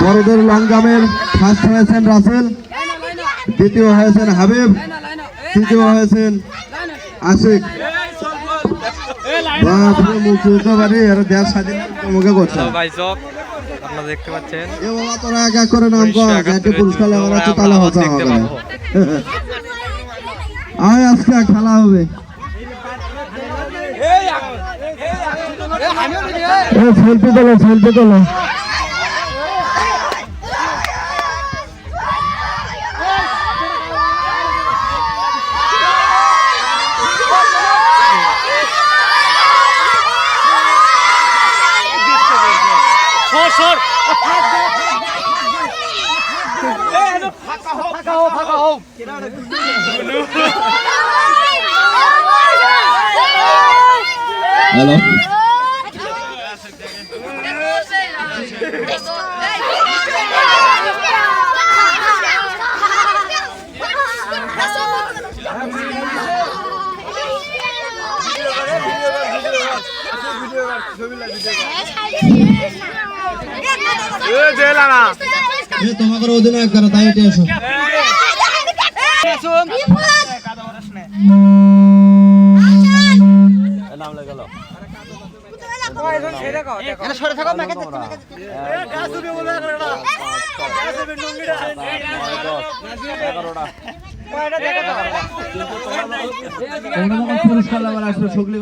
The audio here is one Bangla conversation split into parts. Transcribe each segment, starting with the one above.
বড়দের লং জাম্পের ফার্স্ট হয়েছেন রাসেল, দ্বিতীয় হয়েছেন হাবিব, তৃতীয় হয়েছেন আশিক। মুখ বুঝতে পারি এরা দেশ স্বাধীন মুখে করছে। আপনারা দেখতে পাচ্ছেন এ বাবা তোরা এক এক করে নাম কর, একটা পুরস্কার লেবার আছে তাহলে হচ্ছে হবে। আয় আজকে খেলা হবে। সেলফি তোলো, সেলফি তোলো। হ্যালো তোমাকে অধিনায়ক করো, তাই এটা এসো। পুরস্কার লাগার আসলে সকলে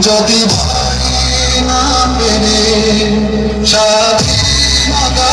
যদি না পেরে স্বাধীনতা